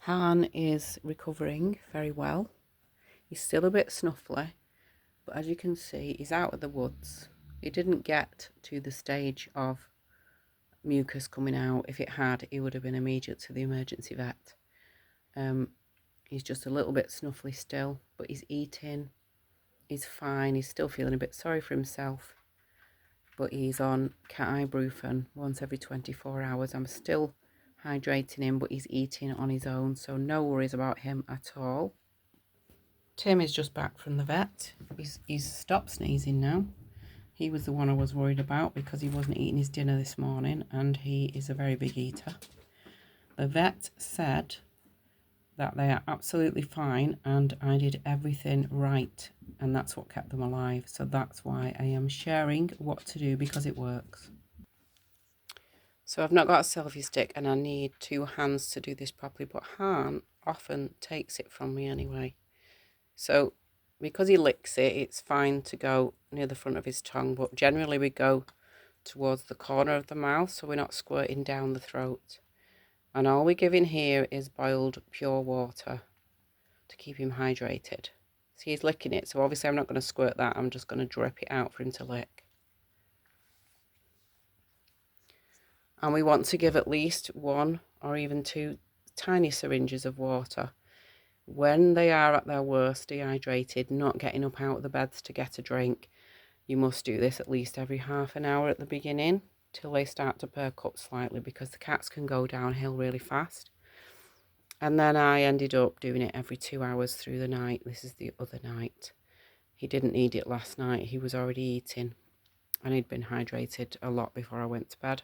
Han is recovering very well. He's still a bit snuffly, but as you can see, he's out of the woods. He didn't get to the stage of mucus coming out. If it had, he would have been immediate to the emergency vet. He's just a little bit snuffly still, but he's eating. He's fine. He's still feeling a bit sorry for himself, but he's on cat ibuprofen once every 24 hours. I'm still hydrating him, but he's eating on his own, so no worries about him at all. Tim is just back from the vet. He's stopped sneezing now. He was the one I was worried about because he wasn't eating his dinner this morning, and he is a very big eater. The vet said that they are absolutely fine and I did everything right, and that's what kept them alive. So that's why I am sharing what to do, because it works. So I've not got a selfie stick and I need 2 hands to do this properly, but Han often takes it from me anyway. So because he licks it, it's fine to go near the front of his tongue, but generally we go towards the corner of the mouth so we're not squirting down the throat. And all we're giving here is boiled pure water to keep him hydrated. See, he's licking it, so obviously I'm not going to squirt that, I'm just going to drip it out for him to lick. And we want to give at least 1 or even 2 tiny syringes of water. When they are at their worst, dehydrated, not getting up out of the beds to get a drink, you must do this at least every half an hour at the beginning till they start to perk up slightly, because the cats can go downhill really fast. And then I ended up doing it every 2 hours through the night. This is the other night. He didn't need it last night. He was already eating and he'd been hydrated a lot before I went to bed.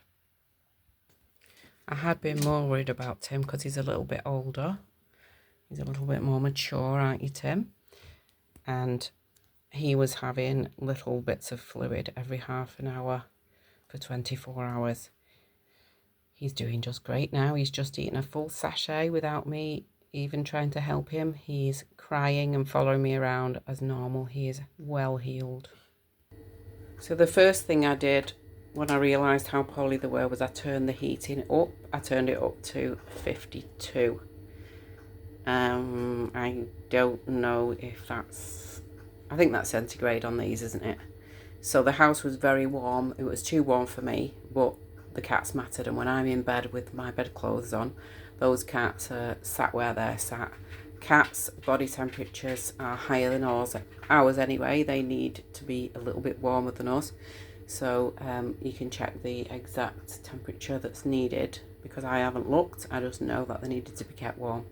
I had been more worried about Tim because he's a little bit older. He's a little bit more mature, aren't you, Tim? And he was having little bits of fluid every half an hour for 24 hours. He's doing just great now. He's just eaten a full sachet without me even trying to help him. He's crying and following me around as normal. He is well healed. So the first thing I did when I realised how poorly they were was I turned the heating up. I turned it up to 52. I don't know if that's... I think that's centigrade on these, isn't it? So the house was very warm. It was too warm for me, but the cats mattered. And when I'm in bed with my bedclothes on, those cats are sat where they're sat. Cats' body temperatures are higher than ours anyway. They need to be a little bit warmer than us. So you can check the exact temperature that's needed, because I haven't looked. I just know that they needed to be kept warm.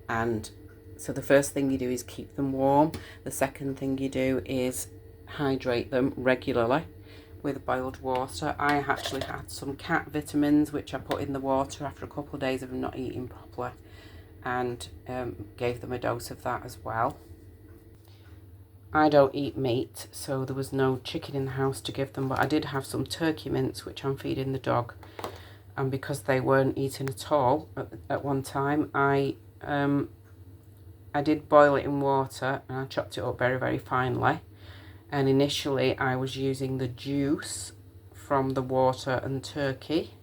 And so the first thing you do is keep them warm. The second thing you do is hydrate them regularly with boiled water. I actually had some cat vitamins which I put in the water after a couple of days of them not eating properly, and gave them a dose of that as well. I don't eat meat, so there was no chicken in the house to give them, but I did have some turkey mince which I'm feeding the dog. And because they weren't eating at all at one time, I did boil it in water and I chopped it up very, very finely. And initially I was using the juice from the water and turkey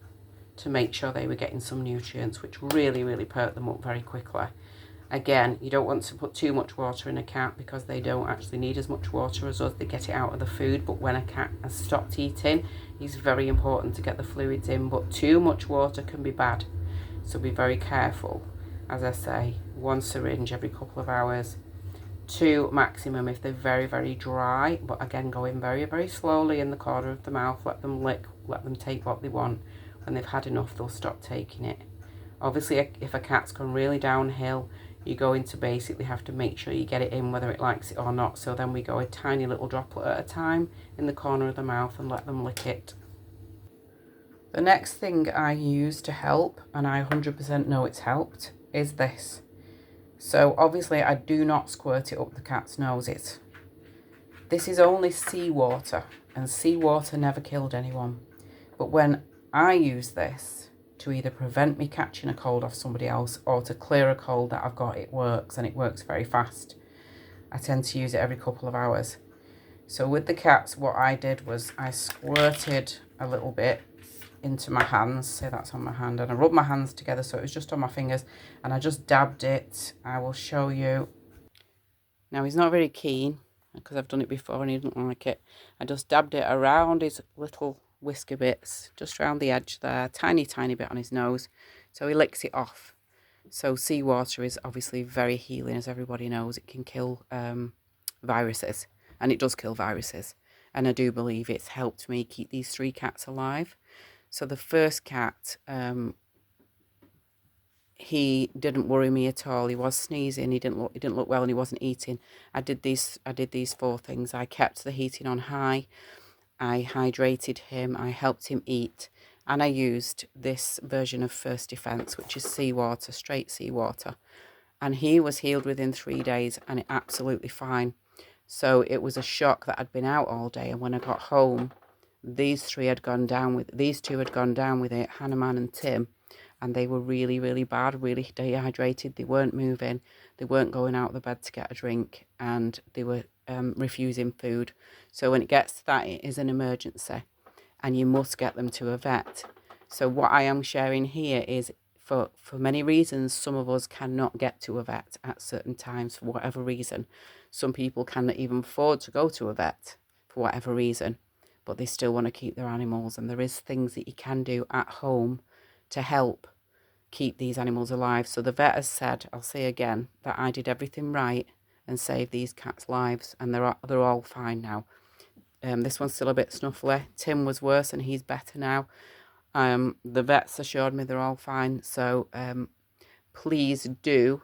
to make sure they were getting some nutrients, which really, really perked them up very quickly. Again, you don't want to put too much water in a cat because they don't actually need as much water as us. They get it out of the food, but when a cat has stopped eating, it's very important to get the fluids in. But too much water can be bad, so be very careful. As I say, 1 syringe every couple of hours, 2 maximum if they're very, very dry. But again, going very, very slowly in the corner of the mouth. Let them lick, let them take what they want. When they've had enough, they'll stop taking it. Obviously, if a cat's gone really downhill, you're going to basically have to make sure you get it in whether it likes it or not. So then we go a tiny little droplet at a time in the corner of the mouth and let them lick it. The next thing I use to help, and I 100% know it's helped, is this. So obviously I do not squirt it up the cat's noses. This is only seawater, and seawater never killed anyone. But when I use this to either prevent me catching a cold off somebody else or to clear a cold that I've got, it works, and it works very fast. I tend to use it every couple of hours. So with the cats, what I did was I squirted a little bit into my hands. See, that's on my hand, and I rubbed my hands together so it was just on my fingers, and I just dabbed it. I will show you. Now he's not very keen because I've done it before and he didn't like it. I just dabbed it around his little whisker bits, just around the edge there, tiny bit on his nose, so he licks it off. So seawater is obviously very healing, as everybody knows. It can kill viruses, and it does kill viruses, and I do believe it's helped me keep these 3 cats alive. So the first cat, he didn't worry me at all. He was sneezing, he didn't look well, and he wasn't eating. I did these 4 things. I kept the heating on high, I hydrated him, I helped him eat, and I used this version of First Defense, which is seawater, straight seawater. And he was healed within 3 days and absolutely fine. So it was a shock that I'd been out all day, and when I got home, these 2 had gone down with it, Hannah and Tim, and they were really, really bad, really dehydrated. They weren't moving, they weren't going out of the bed to get a drink, and they were refusing food. So when it gets to that, it is an emergency, and you must get them to a vet. So what I am sharing here is, for many reasons, some of us cannot get to a vet at certain times for whatever reason. Some people cannot even afford to go to a vet for whatever reason, but they still want to keep their animals, and there is things that you can do at home to help keep these animals alive. So the vet has said, I'll say again, that I did everything right and saved these cats' lives, and they're all fine now. This one's still a bit snuffly. Tim was worse and he's better now. The vets assured me they're all fine. So please do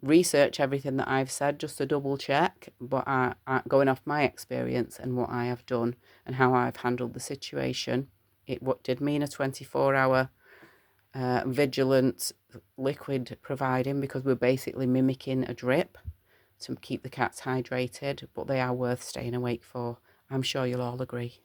research everything that I've said just to double check, but going off my experience and what I have done and how I've handled the situation, it did mean a 24-hour vigilant liquid providing, because we're basically mimicking a drip to keep the cats hydrated, but they are worth staying awake for. I'm sure you'll all agree.